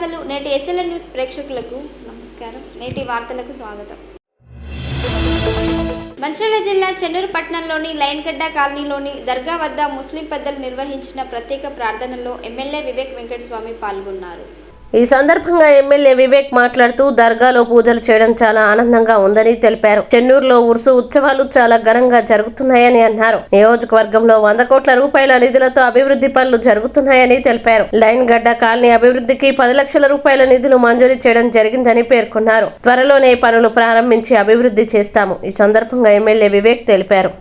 నిర్వాహకులు నేటి SLN news ప్రేక్షకులకు నమస్కారం. నేటి వార్తలకు స్వాగతం. మంచిర్యాల జిల్లా చెన్నూరు పట్టణంలోని లైన్గడ్డ కాలనీలోని దర్గా వద్ద ముస్లిం పెద్దలు నిర్వహించిన ప్రత్యేక ప్రార్థనలో ఎమ్మెల్యే వివేక్ వెంకటస్వామి పాల్గొన్నారు. ఈ సందర్భంగా ఎమ్మెల్యే వివేక్ మాట్లాడుతూ దర్గాలో పూజలు చేయడం చాలా ఆనందంగా ఉందని తెలిపారు. చెన్నూరులో ఉర్సు ఉత్సవాలు చాలా ఘనంగా జరుగుతున్నాయని అన్నారు. నియోజకవర్గంలో 100 కోట్ల రూపాయల నిధులతో అభివృద్ధి పనులు జరుగుతున్నాయని తెలిపారు. లైన్ గడ్డ కాలనీ అభివృద్ధికి 10 లక్షల రూపాయల నిధులు మంజూరు చేయడం జరిగిందని పేర్కొన్నారు. త్వరలోనే పనులు ప్రారంభించి అభివృద్ధి చేస్తాము. ఈ సందర్భంగా ఎమ్మెల్యే వివేక్ తెలిపారు.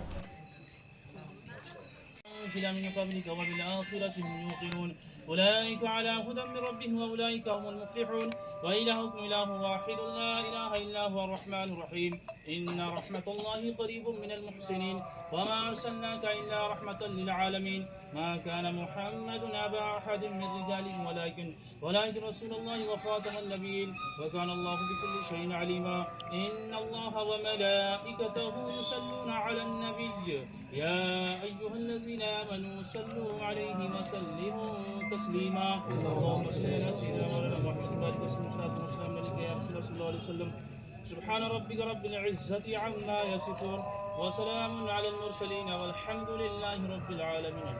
أولئك على هدى من ربهم وأولئك هم المفلحون وإلهكم إله واحد لا إله إلا هو الرحمن الرحيم إن رحمة الله قريب من المحسنين وما أرسلناك إلا رحمة للعالمين ما كان محمد أبا أحد من رجالكم ولكن رسول الله وخاتم النبيين وكان الله بكل شيء عليما إن الله وملائكته يصلون على النبي يا أيها الذين آمنوا صلوا عليه وسلموا تسليما اللهم صل على سيدنا محمد وعلى آله وسلم سبحان ربك رب العزة عما يصفون وسلام على المرسلين والحمد لله رب العالمين.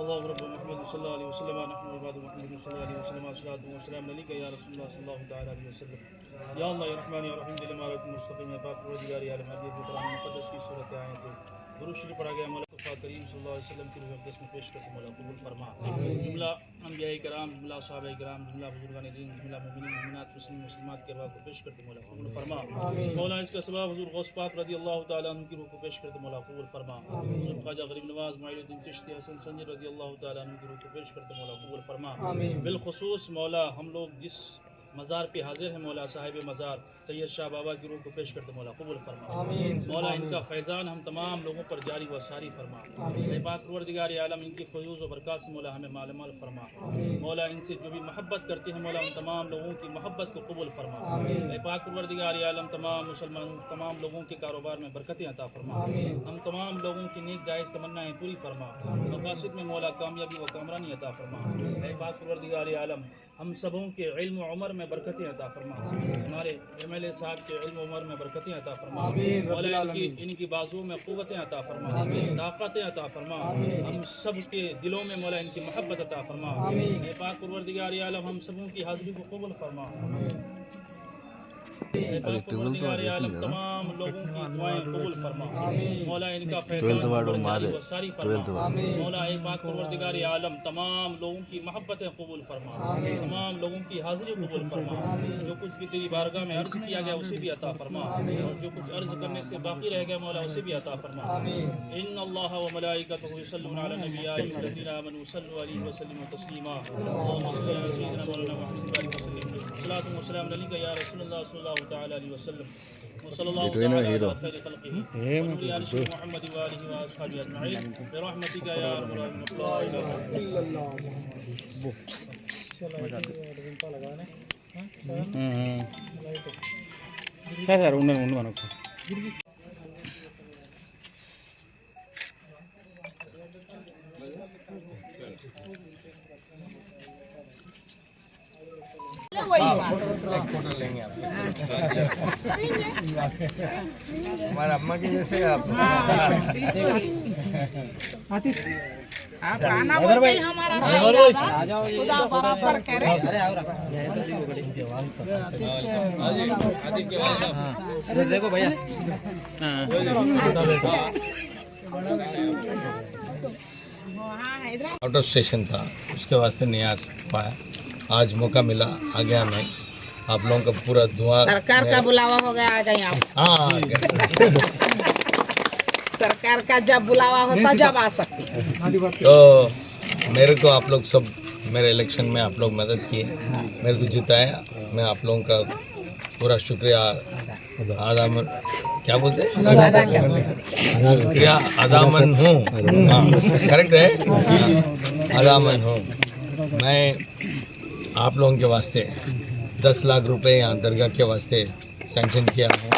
الله رب محمد صلى الله عليه وسلم نحن عباد محمد صلى الله عليه وسلم الصلاة والسلام عليك يا رسول الله صلى الله تعالى عليه وسلم. يا الله يا رحمن يا رحيم دل मालिक मुस्तकीम है पाक रोजगार या अलम हदीस कुरान मुकद्दस की सूरत आयत है दुरूद शरीफ पढ़ा गया मौला करीम सल्लल्लाहु अलैहि वसल्लम की मुकद्दस में पेश करते मौला कबूल फरमा. जुमला अंबियाए किराम जुमला सहाबाए किराम जुमला बुजुर्गान दीन जुमला मोमिनीन मोमिनात मुस्लिम मुस्लिमात के अरवाह को पेश करते मौला कबूल फरमा. मौला इसका सबब हुजूर गौस पाक रज़ी अल्लाह तआला अन्हु की रूह को पेश करते मौला कबूल फरमा. हुजूर ख्वाजा गरीब नवाज मुईनुद्दीन चिश्ती हसन संजी रज़ी अल्लाह तआला अन्हु की रूह को पेश करते मौला कबूल फरमा. बिलखुसूस मौला हम लोग जिस मज़ार पे हाजिर है मौला साहिब मज़ार सैयद शाह बाबा की रूह को पेश करते मौला कबूल फरमा. मौला इनका फैज़ान हम तमाम लोगों पर जारी व सारी फरमा. पाक परवरदिगार आलम इनकी फयूज़ व बरक़ात से मौला हमें मालमाल फरमा. मौला इनसे जो भी मोहब्बत करते हैं मौला उन तमाम लोगों की मोहब्बत को कबूल फरमा. पाक परवरदिगार आलम तमाम मुसलमानों तमाम लोगों के कारोबार में बरकतें अता फरमा. हम तमाम लोगों की नेक जायज़ तमन्नाएँ पूरी फरमा. मक़ासिद में मौला कामयाबी व कामरानी अता फरमा. पाक परवरदिगार आलम हम सबों के इल्म व उमर में बरकतें अता फरमा. हमारे एमएलए साहब के इल्म उमर में बरकतें अता फरमा. मौला इनकी बाजुओं में क़ुव्वतें अता फरमा, ताक़तें अता फरमा. हम सब के दिलों में मौला इनकी मोहब्बत अता फरमा. पाक परवरदिगार आलम हम सबों की हाज़िरी को कबूल फरमा. तमाम लोगों की दुआएं कबूल फरमा. मौला इनका फैज़ान सारी फरमा. मौला पाक परवरदिगार आलम तमाम लोगों की मोहब्बतें कबूल फरमा. तमाम लोगों की हाज़िरी कबूल फरमा. जो कुछ भी तेरी बारगाह में अर्ज़ किया गया उसे भी अता फरमा और जो कुछ अर्ज़ करने से बाकी रह गया मौला उसे भी अता फरमा. इन्नल्लाह व मलाइकतहु युसल्लूना अला नबी या अय्युहल्लज़ीना आमनू सल्लु अलैहि व सल्लिमू तस्लीमा. सलातु व सलाम अलैका या रसूलल्लाह सल्लल्लाहु तआला अलैहि वसल्लम सल्लल्लाहु तआला अलैहि खल्क़िही मुहम्मद व आलिहि व अस्हाबिही अजमईन बिरहमतिका या अरहमर राहिमीन ला इलाहा इल्लल्लाह. सर ఉండండి మనకు हमारे अम्मा की जैसे आप खाना बोलते ही हमारा खुदा बराबर करे. अरे देखो भैया आउट ऑफ स्टेशन था उसके वास्ते नहीं आ पाया. आज मौका मिला आ गया. मैं आप लोगों का पूरा दुआ सरकार का बुलावा हो गया आ गए आप. हाँ सरकार का जब बुलावा होता जब आ सकते. तो मेरे को आप लोग सब मेरे इलेक्शन में आप लोग मदद किए, मेरे को जिताया. मैं आप लोगों का पूरा शुक्रिया आदामन क्या बोलते हैं शुक्रिया अदामन हूँ. करेक्ट है अदामन हूँ. मैं आप लोगों के वास्ते 10 लाख रुपए यहाँ दरगाह के वास्ते सैंक्शन किया हूँ.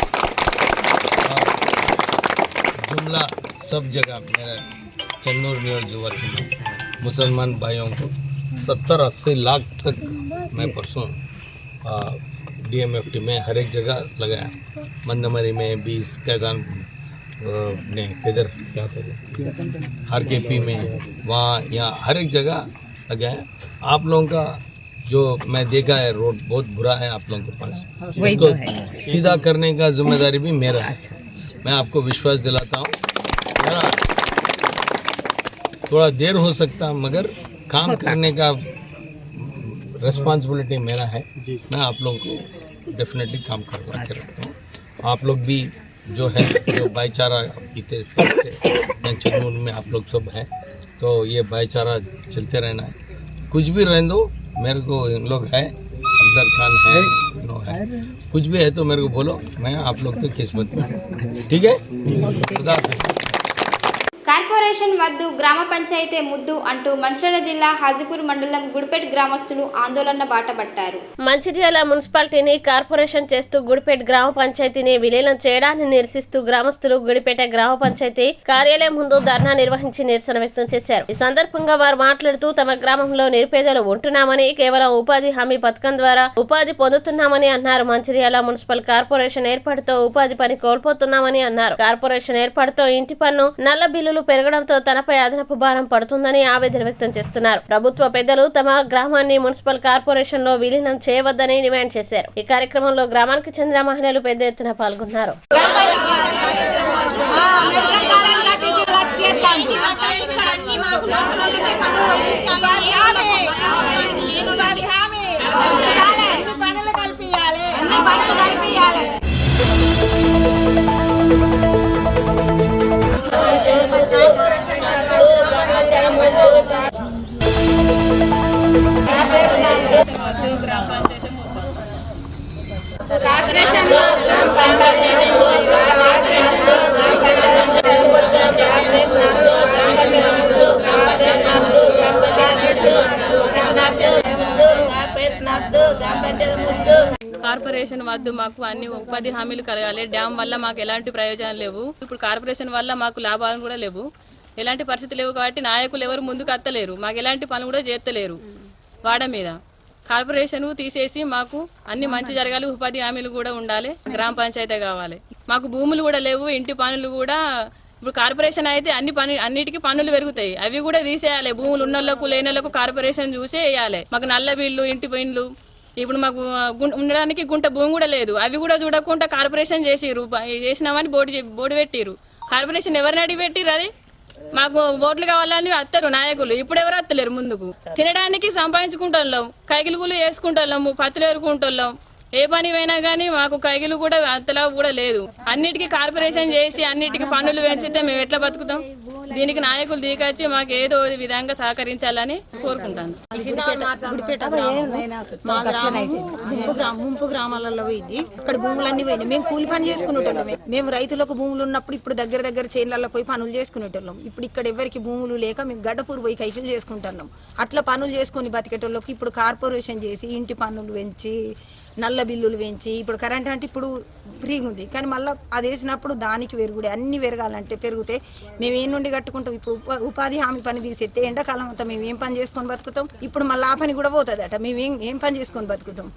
जुमला सब जगह मेरे चन्नूर नियोजकवर्ग में मुसलमान भाइयों को 70-80 लाख तक मैं परसों DMFT में हर एक जगह लगाया। मंदमरी में 20, कैदान ने किधर क्या RKP में, वहाँ यहाँ हर एक जगह लगाया। आप लोगों का जो मैं देखा है रोड बहुत बुरा है आप लोगों के पास, उसको सीधा करने का जिम्मेदारी भी मेरा है। मैं आपको विश्वास दिलाता हूँ, मेरा थोड़ा देर हो सकता मगर काम करने का रिस्पॉन्सिबिलिटी मेरा है। मैं आप लोगों को डेफिनेटली काम करवा के रखता हूँ। आप लोग भी जो है जो भाईचारा बीते से चंदूर में आप लोग सब हैं, तो ये भाईचारा चलते रहना है। कुछ भी रहने दो, मेरे को इन लोग है, अफजल खान है, है, कुछ भी है तो मेरे को बोलो, मैं आप लोग की किस्मत में, ठीक है। खुदा हाफिज़। కార్పొరేషన్ వద్దు గ్రామ పంచాయతీ ముద్దు అంటూ మంచిర్యాల జిల్లా హాజీపూర్ మండలం గుడిపేట్ గ్రామస్తులు ఆందోళన బాటపట్టారు. మంచిర్యాల మున్సిపాలిటీని కార్పొరేషన్ చేస్తూ గుడిపేట్ గ్రామ పంచాయతీని విలీనం చేయడాన్ని నిరసిస్తూ గ్రామస్తులు గుడిపేట గ్రామ పంచాయతీ కార్యాలయం ముందు ధర్నా నిర్వహించి నిరసన వ్యక్తం చేశారు. ఈ సందర్భంగా వారు మాట్లాడుతూ తమ గ్రామంలో నిరుపేదలు ఉంటున్నామని, కేవలం ఉపాధి హామీ పథకం ద్వారా ఉపాధి పొందుతున్నామని అన్నారు. మంచిర్యాల మున్సిపల్ కార్పొరేషన్ ఏర్పాటుతో ఉపాధి పని కోల్పోతున్నామని అన్నారు. కార్పొరేషన్ ఏర్పాటుతో ఇంటి పన్ను, నల్ల బిల్లులు పెరగడంతో తనపై అదనపు భారం పడుతుందని ఆవేదన వ్యక్తం చేస్తున్నారు. ప్రభుత్వ పెద్దలు తమ గ్రామాన్ని మున్సిపల్ కార్పొరేషన్ లో విలీనం చేయవద్దని డిమాండ్ చేశారు. ఈ కార్యక్రమంలో గ్రామానికి చెందిన మహిళలు పెద్ద ఎత్తున పాల్గొన్నారు. కార్పొరేషన్ వద్దు, మాకు అన్ని ఉపాధి హామీలు కలగాలి. డ్యామ్ వల్ల మాకు ఎలాంటి ప్రయోజనాలు లేవు. ఇప్పుడు కార్పొరేషన్ వల్ల మాకు లాభాలు కూడా లేవు. ఎలాంటి పరిస్థితి లేవు కాబట్టి నాయకులు ఎవరు ముందుకు అత్తలేరు. మాకు ఎలాంటి పని కూడా చేస్తలేరు. వాడ మీద కార్పొరేషన్ తీసేసి మాకు అన్ని మంచి జరగాలి, ఉపాధి హామీలు కూడా ఉండాలి, గ్రామ పంచాయతీ కావాలి. మాకు భూములు కూడా లేవు, ఇంటి పనులు కూడా. ఇప్పుడు కార్పొరేషన్ అయితే అన్నిటికీ పన్నులు పెరుగుతాయి, అవి కూడా తీసేయాలి. భూములు ఉన్నోళ్ళకు లేనోళ్ళకు కార్పొరేషన్ చూసే వేయాలి. మాకు నల్ల బిల్లు, ఇంటి పనులు, ఇప్పుడు మాకు ఉండడానికి గుంట భూమి కూడా లేదు, అవి కూడా చూడకుండా కార్పొరేషన్ చేసినామని బోర్డు పెట్టిరు. కార్పొరేషన్ ఎవరిని అడిగి పెట్టిరు? అది మాకు ఓట్లు కావాలని అత్తరు నాయకులు. ఇప్పుడు ఎవరు అత్తలేరు ముందుకు. తినడానికి సంపాదించుకుంటున్నాం, కైగిలుగులు వేసుకుంటున్నాము, పత్తులు ఎరుకుంటున్నాం. ఏ పని అయినా కానీ మాకు కైగిలు కూడా అంతలా కూడా లేదు. అన్నిటికీ కార్పొరేషన్ చేసి అన్నిటికీ పన్నులు పెంచితే మేము ఎట్లా బతుకుతాం? దీనికి నాయకులు దిగొచ్చి మాకు ఏదో విధంగా సహకరించాలని కోరుకుంటాను. గుడిపేట మా గ్రామం ముంపు గ్రామాలలో పోయింది. ఇక్కడ భూములన్నీ పోయినాయి. మేము కూలి పని చేసుకునేటోళ్ళం. మేము రైతులకు భూములు ఉన్నప్పుడు ఇప్పుడు దగ్గర చేన్లలో పోయి పనులు చేసుకునేటోళ్ళం. ఇప్పుడు ఇక్కడ ఎవరికి భూములు లేక మేము గడ్డపూర్ పోయి కైకిలు చేసుకుంటున్నాం. అట్లా పనులు చేసుకుని బతికేటోళ్ళకి ఇప్పుడు కార్పొరేషన్ చేసి ఇంటి పన్నులు పెంచి, నల్ల బిల్లులు పెంచి, ఇప్పుడు కరెంట్ అంటే ఇప్పుడు ఫ్రీగా ఉంది కానీ మళ్ళీ అది వేసినప్పుడు దానికి పెరుగుడే. అన్ని పెరగాలంటే పెరిగితే మేము ఏం నుండి కట్టుకుంటాం? ఇప్పుడు ఉపాధి హామీ పని తీసేస్తే ఎండాకాలం అంతా మేము ఏం పని చేసుకొని బతుకుతాం? ఇప్పుడు మళ్ళీ ఆ పని కూడా పోతుందట. మేము ఏం పని చేసుకొని బతుకుతాం?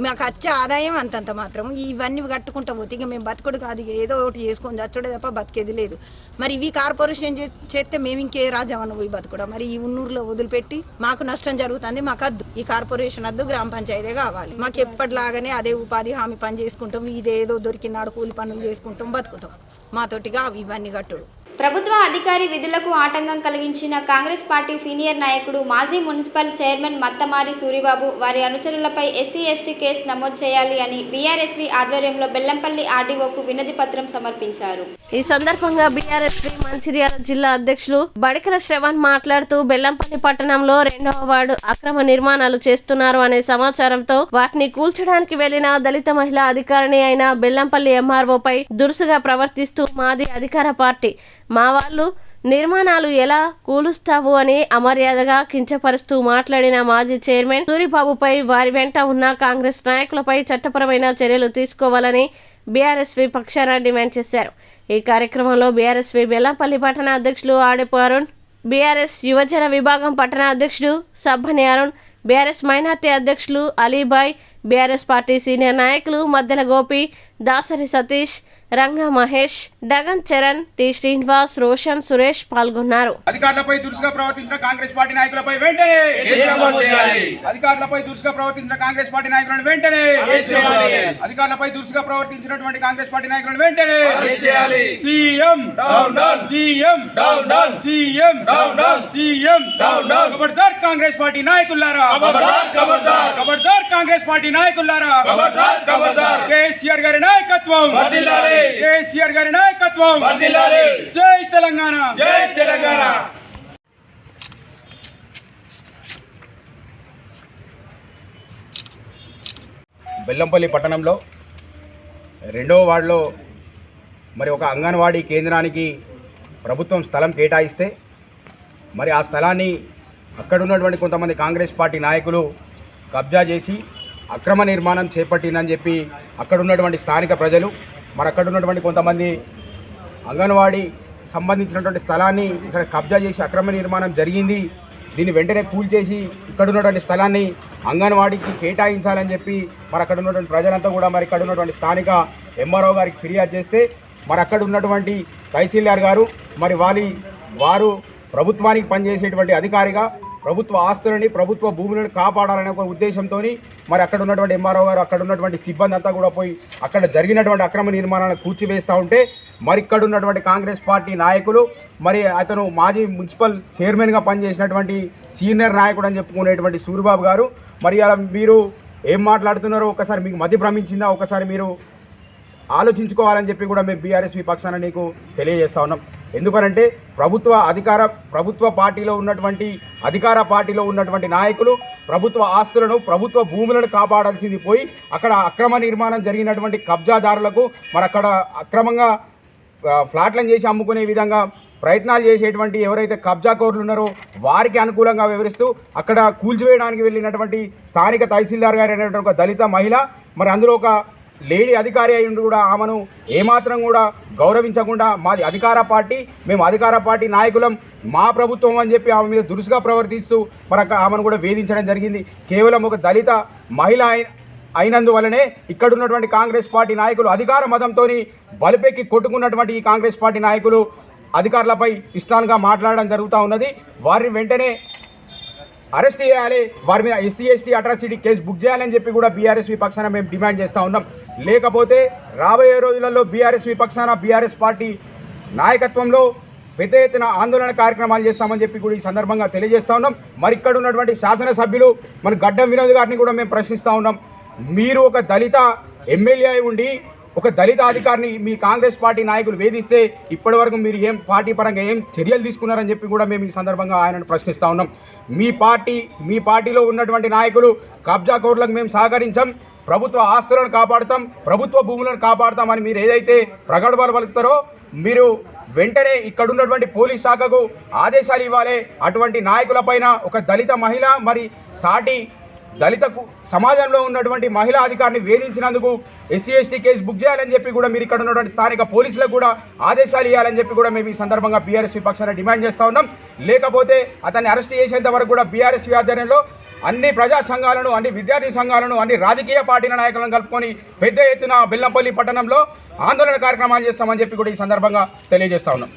మాకు వచ్చే ఆదాయం అంతంత మాత్రం. ఇవన్నీ కట్టుకుంటా పోతే ఇక మేము బతుకుడు కాదు, ఏదో ఒకటి చేసుకొని చచ్చుడే తప్ప బతికేది లేదు. మరి ఇవి కార్పొరేషన్ చేస్తే మేము ఇంకే రాజ్యాన్ని పోయి బతుకుడా? మరి ఈ ఉన్నూరులో వదిలిపెట్టి మాకు నష్టం జరుగుతుంది. మాకు వద్దు ఈ కార్పొరేషన్, వద్దు గ్రామ పంచాయతీ కావాలి. మాకు ఎప్పటిలాగానే అదే ఉపాధి హామీ పని చేసుకుంటాం, ఇదేదో దొరికినాడు కూలి పనులు చేసుకుంటాం, బతుకుతాం. మాతోటిగా ఇవన్నీ కట్టుడు. ప్రభుత్వ అధికారి విధులకు ఆటంకం కలిగించిన కాంగ్రెస్ పార్టీ సీనియర్ నాయకుడు మాజీ మున్సిపల్ చైర్మన్ మత్తమారి సూరిబాబు వారి అనుచరులపై SC/ST కేసు నమోదు చేయాలి అని BRSV ఆధ్వర్యంలో బెల్లంపల్లి RDOకు వినతి పత్రం సమర్పించారు. ఈ సందర్భంగా BRSV మంచిర్యాల జిల్లా అధ్యక్షులు బడికల శ్రవణ్ మాట్లాడుతూ బెల్లంపల్లి పట్టణంలో 2వ వార్డు అక్రమ నిర్మాణాలు చేస్తున్నారు అనే సమాచారంతో వాటిని కూల్చడానికి వెళ్లిన దళిత మహిళా అధికారిని అయిన బెల్లంపల్లి MROపై దురుసుగా ప్రవర్తిస్తూ మాది అధికార పార్టీ, మా వాళ్ళు నిర్మాణాలు ఎలా కూలుస్తావు అని అమర్యాదగా కించపరుస్తూ మాట్లాడిన మాజీ చైర్మన్ సూరిబాబుపై వారి వెంట ఉన్న కాంగ్రెస్ నాయకులపై చట్టపరమైన చర్యలు తీసుకోవాలని BRSV పక్షాన డిమాండ్ చేశారు. ఈ కార్యక్రమంలో BRSV బెల్లంపల్లి పట్టణ అధ్యక్షులు ఆడెపు అరుణ్, బీఆర్ఎస్ యువజన విభాగం పట్టణ అధ్యక్షుడు సబ్బని అరుణ్, బీఆర్ఎస్ మైనార్టీ అధ్యక్షులు అలీబాయ్, బీఆర్ఎస్ పార్టీ సీనియర్ నాయకులు మద్దెల గోపి, దాసరి సతీష్, రంగా మహేష్, డగన్ చరణ్, టి శ్రీనివాస్, రోషన్, సురేష్ పాల్గొన్నారు. అధికారులపై దురుసుగా ప్రవర్తించిన కాంగ్రెస్ పార్టీ నాయకులపై వెంటనే అధికారులపై దురుసుగా ప్రవర్తించిన కాంగ్రెస్ పార్టీ నాయకులను వెంటనే అధికారులపై దురుసుగా ప్రవర్తించినటువంటి కాంగ్రెస్ పార్టీ నాయకులను వెంటనే సీఎం సీఎం సీఎం సీఎం ఖబర్దార్ కాంగ్రెస్ పార్టీ నాయకులారా, ఖబర్దార్ కాంగ్రెస్ పార్టీ నాయకులారా, కేసీఆర్ గారి నాయకత్వం, కేసీఆర్ గారి నాయకత్వం, జై తెలంగాణ, జై తెలంగాణ. బెల్లంపల్లి పట్టణంలో 2వ వార్డులో మరి ఒక అంగన్వాడీ కేంద్రానికి ప్రభుత్వం స్థలం కేటాయిస్తే మరి ఆ స్థలాన్ని అక్కడ ఉన్నటువంటి కొంతమంది కాంగ్రెస్ పార్టీ నాయకులు కబ్జా చేసి అక్రమ నిర్మాణం చేపట్టిందని చెప్పి అక్కడ ఉన్నటువంటి స్థానిక ప్రజలు మరి అక్కడ ఉన్నటువంటి కొంతమంది అంగన్వాడీ సంబంధించినటువంటి స్థలాన్ని ఇక్కడ కబ్జా చేసి అక్రమ నిర్మాణం జరిగింది, దీన్ని వెంటనే కూల్చేసి ఇక్కడ ఉన్నటువంటి స్థలాన్ని అంగన్వాడీకి కేటాయించాలని చెప్పి మరి అక్కడ ఉన్నటువంటి ప్రజలంతా కూడా మరి ఇక్కడ ఉన్నటువంటి స్థానిక ఎంఆర్ఓ గారికి ఫిర్యాదు చేస్తే మరి అక్కడ ఉన్నటువంటి తహసీల్దార్ గారు మరి వారు ప్రభుత్వానికి పనిచేసేటువంటి అధికారిగా ప్రభుత్వ ఆస్తులని ప్రభుత్వ భూములను కాపాడాలనే ఒక ఉద్దేశంతో మరి అక్కడ ఉన్నటువంటి ఎంఆర్ఓ గారు అక్కడ ఉన్నటువంటి సిబ్బంది అంతా కూడా పోయి అక్కడ జరిగినటువంటి అక్రమ నిర్మాణాలను కూల్చివేస్తూ ఉంటే మరి ఇక్కడ ఉన్నటువంటి కాంగ్రెస్ పార్టీ నాయకులు మరి అతను మాజీ మున్సిపల్ చైర్మన్గా పనిచేసినటువంటి సీనియర్ నాయకుడు అని చెప్పుకునేటువంటి సూరిబాబు గారు మరి అలా మీరు ఏం మాట్లాడుతున్నారో ఒకసారి మీకు మతి భ్రమించిందా, ఒకసారి మీరు ఆలోచించుకోవాలని చెప్పి కూడా మేము బీఆర్ఎస్పీ పక్షాన నీకు తెలియజేస్తా ఉన్నాం. ఎందుకనంటే ప్రభుత్వ పార్టీలో ఉన్నటువంటి అధికార పార్టీలో ఉన్నటువంటి నాయకులు ప్రభుత్వ ఆస్తులను ప్రభుత్వ భూములను కాపాడాల్సింది పోయి అక్కడ అక్రమ నిర్మాణం జరిగినటువంటి కబ్జాదారులకు మరి అక్కడ అక్రమంగా ఫ్లాట్లను చేసి అమ్ముకునే విధంగా ప్రయత్నాలు చేసేటువంటి ఎవరైతే కబ్జాకోరులు ఉన్నారో వారికి అనుకూలంగా వివరిస్తూ అక్కడ కూల్చివేయడానికి వెళ్ళినటువంటి స్థానిక తహసీల్దార్ గారు అనేటువంటి ఒక దళిత మహిళ మరి అందులో ఒక లేడీ అధికారి అయి ఉండి కూడా ఆమెను ఏమాత్రం కూడా గౌరవించకుండా మాది అధికార పార్టీ, మేము అధికార పార్టీ నాయకులం, మా ప్రభుత్వం అని చెప్పి ఆమె మీద దురుసుగా ప్రవర్తిస్తూ మరి ఆమెను కూడా వేధించడం జరిగింది. కేవలం ఒక దళిత మహిళ అయినందువల్లనే ఇక్కడ ఉన్నటువంటి కాంగ్రెస్ పార్టీ నాయకులు అధికార మతంతో బలిపెక్కి కొట్టుకున్నటువంటి ఈ కాంగ్రెస్ పార్టీ నాయకులు అధికారులపై ఇష్టాలుగా మాట్లాడడం జరుగుతూ ఉన్నది. వారిని వెంటనే అరెస్ట్ చేయాలి, వారి మీద SC ST atrocity case book చేయాలని చెప్పి కూడా బీఆర్ఎస్ పక్షాన మేము డిమాండ్ చేస్తూ ఉన్నాం. లేకపోతే రాబోయే రోజులలో బీఆర్ఎస్ పక్షాన బీఆర్ఎస్ పార్టీ నాయకత్వంలో పెద్ద ఎత్తున ఆందోళన కార్యక్రమాలు చేస్తామని చెప్పి కూడా ఈ సందర్భంగా తెలియజేస్తూ ఉన్నాం. మరి ఇక్కడ ఉన్నటువంటి శాసనసభ్యులు మన గడ్డం వినోద్ గారిని కూడా మేము ప్రశ్నిస్తూ ఉన్నాం. మీరు ఒక దళిత ఎమ్మెల్యే అయి ఉండి ఒక దళిత అధికారిని మీ కాంగ్రెస్ పార్టీ నాయకులు వేధిస్తే ఇప్పటివరకు మీరు ఏం పార్టీ పరంగా ఏం చర్యలు తీసుకున్నారని చెప్పి కూడా మేము ఈ సందర్భంగా ఆయనను ప్రశ్నిస్తూ ఉన్నాం. మీ పార్టీలో ఉన్నటువంటి నాయకులు కబ్జాకోరులకు మేము సహకరించాం, ప్రభుత్వ ఆస్తులను కాపాడుతాం, ప్రభుత్వ భూములను కాపాడుతామని మీరు ఏదైతే ప్రగల్భాలు పలుకుతారో మీరు వెంటనే ఇక్కడ ఉన్నటువంటి పోలీస్ శాఖకు ఆదేశాలు ఇవ్వాలి. అటువంటి నాయకులపైన ఒక దళిత మహిళ మరి సాటి దళిత సమాజంలో ఉన్నటువంటి మహిళా అధికారిని వేధించినందుకు ఎస్సీ ఎస్టీ కేసు బుక్ చేయాలని చెప్పి కూడా మీరు ఇక్కడ ఉన్నటువంటి స్థానిక పోలీసులకు కూడా ఆదేశాలు ఇవ్వాలని చెప్పి కూడా మేము ఈ సందర్భంగా బీఆర్ఎస్ పక్షాన డిమాండ్ చేస్తూ ఉన్నాం. లేకపోతే అతన్ని అరెస్ట్ చేసేంత వరకు కూడా బీఆర్ఎస్ ఆధ్వర్యంలో అన్ని ప్రజా సంఘాలను, అన్ని విద్యార్థి సంఘాలను, అన్ని రాజకీయ పార్టీల నాయకులను కలుపుకొని పెద్ద ఎత్తున బెల్లంపల్లి పట్టణంలో ఆందోళన కార్యక్రమాలు చేస్తామని చెప్పి కూడా ఈ సందర్భంగా తెలియజేస్తా ఉన్నాం.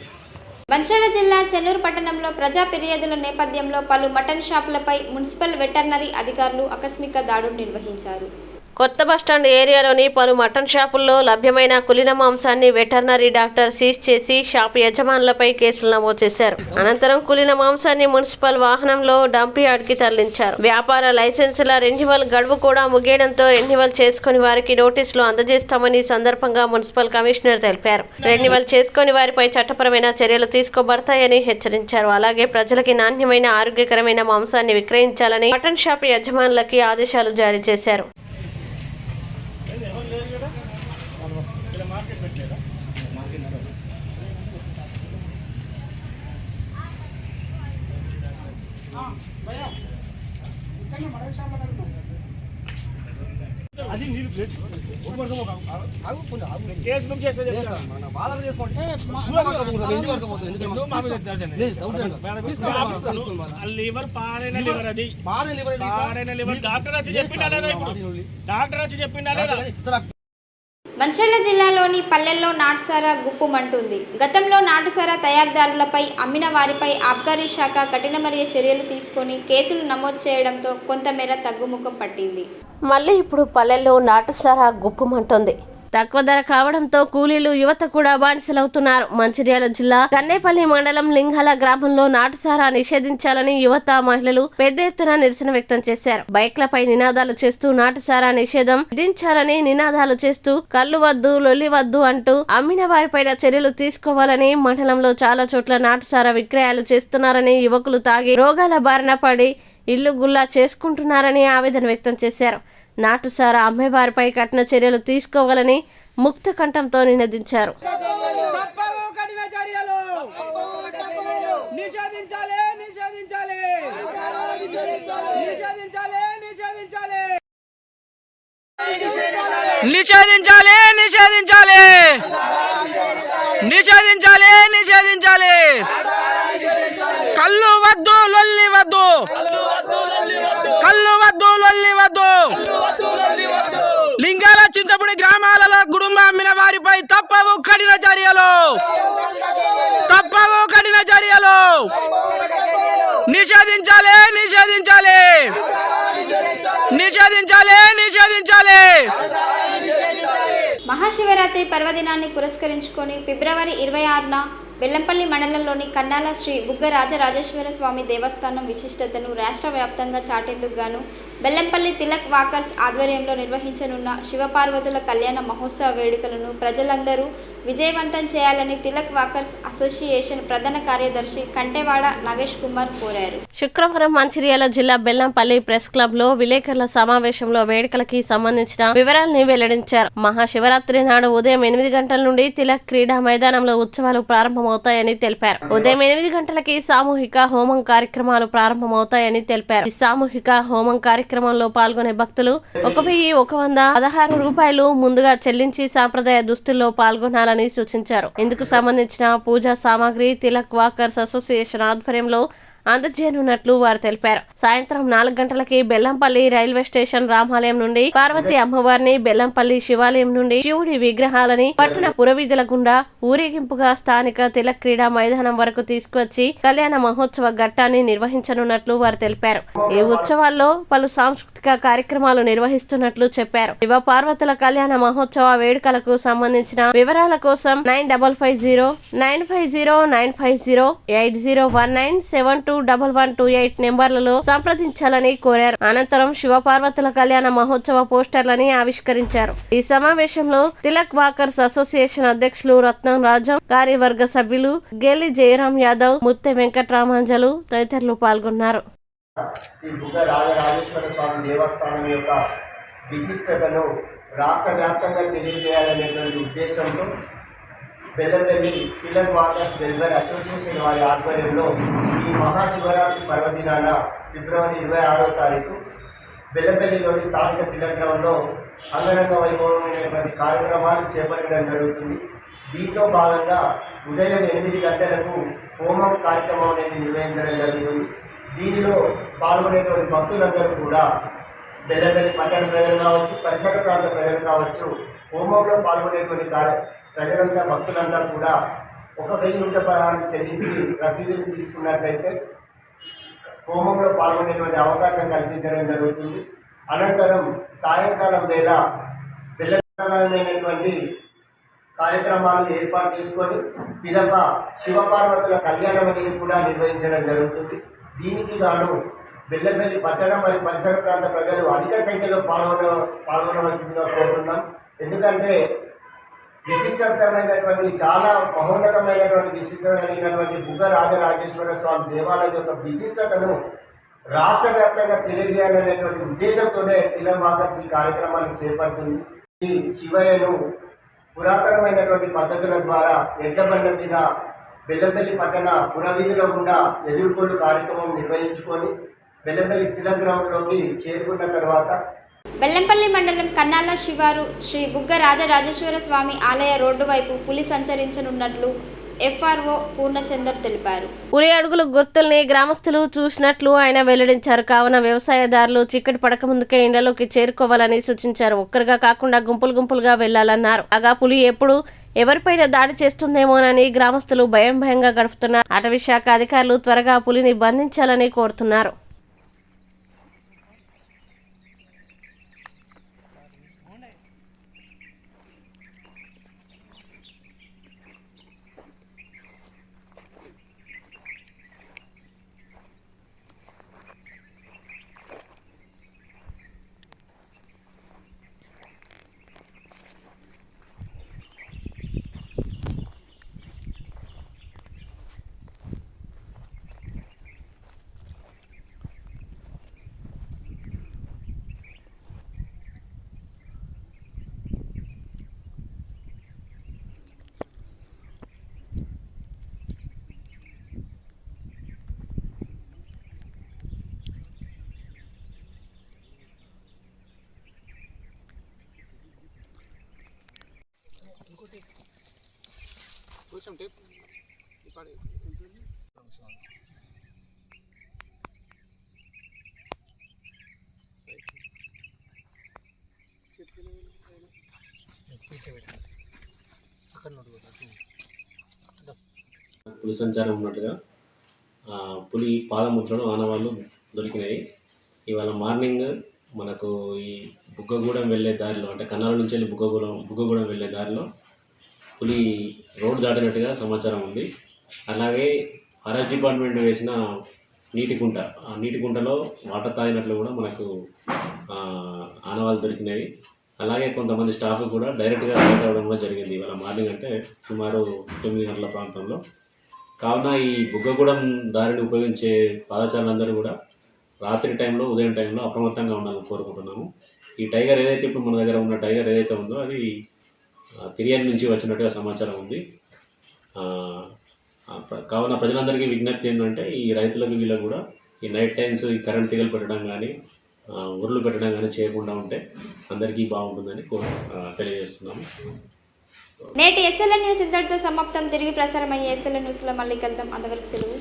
మంచిర్యాల జిల్లా చెన్నూరు పట్టణంలో ప్రజా ఫిర్యాదుల నేపథ్యంలో పలు మటన్ షాపులపై మున్సిపల్ వెటర్నరీ అధికారులు ఆకస్మిక దాడులు నిర్వహించారు. కొత్త బస్టాండ్ ఏరియాలోని పలు మటన్ షాపుల్లో లభ్యమైన కులిన మాంసాన్ని వెటర్నరీ డాక్టర్ సీజ్ చేసి షాపు యజమానులపై కేసులు నమోదు చేశారు. అనంతరం కులిన మాంసాన్ని మున్సిపల్ వాహనంలో డంప్ యార్డ్కి తరలించారు. వ్యాపార లైసెన్సుల రెన్యువల్ గడువు కూడా ముగియడంతో రెన్యువల్ చేసుకుని వారికి నోటీసులు అందజేస్తామని సందర్భంగా మున్సిపల్ కమిషనర్ తెలిపారు. రెన్యువల్ చేసుకుని వారిపై చట్టపరమైన చర్యలు తీసుకోబడతాయని హెచ్చరించారు. అలాగే ప్రజలకి నాణ్యమైన ఆరోగ్యకరమైన మాంసాన్ని విక్రయించాలని మటన్ షాప్ యజమానులకి ఆదేశాలు జారీ చేశారు. కేసు బుక్ చేస్తే లివర్ పారైన లివర్ అది పారైన లివర్ డాక్టర్ వచ్చి చెప్పిండా లేదా మంచిర్యాల జిల్లాలోని పల్లెల్లో నాటుసారా గుప్పుమంటుంది. గతంలో నాటుసారా తయారీదారులపై అమ్మిన వారిపై ఆబ్కారీ శాఖ కఠినమైన చర్యలు తీసుకొని కేసులు నమోదు చేయడంతో కొంతమేర తగ్గుముఖం పట్టింది. మళ్ళీ ఇప్పుడు పల్లెల్లో నాటుసారా గుప్పుమంటుంది. తక్కువ ధర కావడంతో కూలీలు యువత కూడా బానిసలవుతున్నారు. మంచిర్యాల జిల్లా గన్నేపల్లి మండలం లింగాల గ్రామంలో నాటుసారా నిషేధించాలని యువత, మహిళలు పెద్ద ఎత్తున నిరసన వ్యక్తం చేశారు. బైక్లపై నినాదాలు చేస్తూ నాటుసారా నిషేధం విధించాలని నినాదాలు చేస్తూ కళ్ళు వద్దు, లొల్లి వద్దు అంటూ అమ్మిన వారిపైన చర్యలు తీసుకోవాలని, మండలంలో చాలా చోట్ల నాటుసారా విక్రయాలు చేస్తున్నారని, యువకులు తాగి రోగాల బారిన పడి ఇల్లు గుల్లా చేసుకుంటున్నారని ఆవేదన వ్యక్తం చేశారు. నాటుసారా అమ్మేవారిపై కఠిన చర్యలు తీసుకోవాలని ముక్త కంఠంతో నినదించారు. నిషేధించాలి నిషేధించాలి నిషేధించాలి నిషేధించాలి కళ్ళు వద్దు, లొల్లి వద్దు, కళ్ళు వద్దు, లొల్లి వద్దు. లింగాల చింతపూడి గ్రామాలలో గుడుంబ అమ్మిన వారిపై తప్పవు కఠిన చర్యలు, తప్పవు కఠిన చర్యలు. నిషేధించాలి నిషేధించాలి నిషేధించాలి నిషేధించాలి. మహాశివరాత్రి పర్వదినాన్ని పురస్కరించుకొని ఫిబ్రవరి 26న బెల్లంపల్లి మండలంలోని కన్నాల శ్రీ బుగ్గ రాజరాజేశ్వర స్వామి దేవస్థానం విశిష్టతను రాష్ట్ర వ్యాప్తంగా చాటేందుకు గాను బెల్లంపల్లి తిలక్ వాకర్స్ ఆధ్వర్యంలో నిర్వహించనున్న శివపార్వతుల కళ్యాణ మహోత్సవ వేడుకలను ప్రజలందరూ విజయవంతం చేయాలని తిలక్ వాకర్స్ అసోసియేషన్ ప్రధాన కార్యదర్శి కంటెవాడ నాగేష్ కుమార్ కోరారు. శుక్రవారం మంచిర్యాల జిల్లా బెల్లంపల్లి ప్రెస్ క్లబ్ లో విలేకరుల సమావేశంలో వేడుకలకి సంబంధించిన వివరాలని వెల్లడించారు. మహాశివరాత్రి నాడు ఉదయం 8 గంటల నుండి తిలక్ క్రీడా మైదానంలో ఉత్సవాలు ప్రారంభమవుతాయని తెలిపారు. ఉదయం 8 గంటలకి సామూహిక హోమం కార్యక్రమాలు ప్రారంభమవుతాయని తెలిపారు. ఈ సామూహిక హోమం కార్యక్రమంలో పాల్గొనే భక్తులు 1116 రూపాయలు ముందుగా చెల్లించి సాంప్రదాయ దుస్తుల్లో పాల్గొనాలని సూచించారు. ఇందుకు సంబంధించిన పూజా సామాగ్రి తిలక్ వాకర్స్ అసోసియేషన్ ఆధ్వర్యంలో అందజేయనున్నట్లు వారు తెలిపారు. సాయంత్రం 4 గంటలకి బెల్లంపల్లి రైల్వే స్టేషన్ రామాలయం నుండి పార్వతీ అమ్మవారిని, బెల్లంపల్లి శివాలయం నుండి శివుడి విగ్రహాలని పట్టణ పురవీధుల గుండా ఊరేగింపుగా స్థానిక తిలక్ క్రీడా మైదానం వరకు తీసుకువచ్చి కళ్యాణ మహోత్సవ ఘట్టాన్ని నిర్వహించనున్నట్లు వారు తెలిపారు. ఈ ఉత్సవాల్లో పలు సాంస్కృతిక కార్యక్రమాలు నిర్వహిస్తున్నట్లు చెప్పారు. శివ పార్వతుల కళ్యాణ మహోత్సవ వేడుకలకు సంబంధించిన వివరాల కోసం 950950908019721128 నెంబర్లలో సంప్రదించాలని కోరారు. అనంతరం శివపార్వతుల కళ్యాణ మహోత్సవ పోస్టర్లని ఆవిష్కరించారు. ఈ సమావేశంలో తిలక్ వాకర్స్ అసోసియేషన్ అధ్యక్షులు రత్నం రాజం, కార్యవర్గ సభ్యులు గెల్లి జయరాం యాదవ్, ముత్తె వెంకట్రామాంజలు తదితరులు పాల్గొన్నారు. శ్రీ బుగ్గ రాజరాజేశ్వర స్వామి దేవస్థానం యొక్క విశిష్టతను రాష్ట్ర వ్యాప్తంగా తెలియజేయాలనేటువంటి ఉద్దేశంతో Bellampalli Tilak walkers welfare association వారి ఆధ్వర్యంలో ఈ మహాశివరాత్రి పర్వదినాన ఫిబ్రవరి 26వ తారీఖు బెల్లంపల్లిలోని స్థానిక తిలక్ గ్రామంలో అంగరంగ వైభవమైనటువంటి కార్యక్రమాలు చేపట్టడం జరుగుతుంది. దీంట్లో భాగంగా ఉదయం 8 గంటలకు హోమం కార్యక్రమం అనేది నిర్వహించడం జరుగుతుంది. దీనిలో పాల్గొనేటువంటి భక్తులందరూ కూడా బెల్లంపల్లి పట్టణ ప్రజలు కావచ్చు, పరిసర ప్రాంత ప్రజలు కావచ్చు, హోమంలో పాల్గొనేటువంటి ప్రజలంతా భక్తులంతా కూడా 1116 చెల్లించి రసీదులు తీసుకున్నట్లయితే హోమంలో పాల్గొనేటువంటి అవకాశం కల్పించడం జరుగుతుంది. అనంతరం సాయంకాలం వేళ బెల్లమైనటువంటి కార్యక్రమాలు ఏర్పాటు చేసుకొని పిదప శివపార్వతుల కళ్యాణం అనేది కూడా నిర్వహించడం జరుగుతుంది. దీనికి గాను బెల్లంపల్లి పట్టణం మరియు పరిసర ప్రాంత ప్రజలు అధిక సంఖ్యలో పాల్గొనవలసిందిగా కోరుతున్నాం. ఎందుకంటే విశిష్టమైనటువంటి చాలా మహోన్నతమైనటువంటి విశిష్టత కలిగినటువంటి బుగ్గ రాజరాజేశ్వర స్వామి దేవాలయం యొక్క విశిష్టతను రాష్ట్ర వ్యాప్తంగా తెలియజేయాలనేటువంటి ఉద్దేశంతోనే తిలక్ వాకర్స్ ఈ కార్యక్రమాన్ని చేపడుతుంది. ఈ శివయ్యను పురాతనమైనటువంటి పద్ధతుల ద్వారా ఎడ్లబండ్ల మీద బెల్లంపల్లి పట్టణ పురవీధుల గుండా ఎదుర్కొలు కార్యక్రమం నిర్వహించుకొని బెల్లంపల్లి తిలక్ గ్రామంలోకి చేరుకున్న తర్వాత బెల్లంపల్లి మండలం కన్నాల శివారు శ్రీ బుగ్గ రాజరాజేశ్వర స్వామి ఆలయ రోడ్డు వైపు పులి సంచరించనున్నట్లు FRO పూర్ణచందర్ తెలిపారు. పులి అడుగుల గుర్తుల్ని గ్రామస్తులు చూసినట్లు ఆయన వెల్లడించారు. కావున వ్యవసాయదారులు చీకటి పడక ముందుకే ఇళ్లలోకి చేరుకోవాలని సూచించారు. ఒక్కరుగా కాకుండా గుంపులు గుంపులుగా వెళ్లాలన్నారు. కాగా పులి ఎప్పుడు ఎవరిపైన దాడి చేస్తుందేమోనని గ్రామస్తులు భయంగా గడుపుతున్నారు. అటవీ శాఖ అధికారులు త్వరగా పులిని బంధించాలని కోరుతున్నారు. పులి సంచారం ఉన్నట్టుగా పులి పాదముద్రలు ఆనవాళ్ళు దొరికినాయి. ఇవాళ మార్నింగ్ మనకు ఈ బుగ్గగూడెం వెళ్ళే దారిలో, అంటే కన్నాల నుంచి వెళ్ళి బుగ్గగూడెం వెళ్ళే దారిలో పులి రోడ్డు దాటినట్టుగా సమాచారం ఉంది. అలాగే ఫారెస్ట్ డిపార్ట్మెంట్ వేసిన నీటి కుంట, ఆ నీటి కుంటలో వాటర్ తాగినట్లు కూడా మనకు ఆనవాళ్ళు దొరికినాయి. అలాగే కొంతమంది స్టాఫ్ కూడా డైరెక్ట్గా బయట అవ్వడం కూడా జరిగింది ఇవాళ మార్నింగ్, అంటే సుమారు 9 గంటల ప్రాంతంలో. కావున ఈ బుగ్గగూడెం దారిని ఉపయోగించే పాదచారులందరూ కూడా రాత్రి టైంలో, ఉదయం టైంలో అప్రమత్తంగా ఉండాలని కోరుకుంటున్నాము. ఈ టైగర్ ఏదైతే ఇప్పుడు మన దగ్గర ఉన్న టైగర్ ఏదైతే ఉందో అది తిరియన్ నుంచి వచ్చినట్టుగా సమాచారం ఉంది. కావున ప్రజలందరికీ విజ్ఞప్తి ఏంటంటే ఈ రైతులకు వీళ్ళకు కూడా ఈ నైట్ టైమ్స్ ఈ కరెంట్ తీగలు పెట్టడం కానీ ఉరులు పెట్టడం కానీ చేయకుండా ఉంటే అందరికీ బాగుంటుందని తెలియజేస్తున్నాము. నేటి SLN న్యూస్ ఇంతటితో సమాప్తం. తిరిగి ప్రసారమయ్యే SLN న్యూస్లో మళ్ళీ కలుద్దాం. అంతవరకు సెలవు.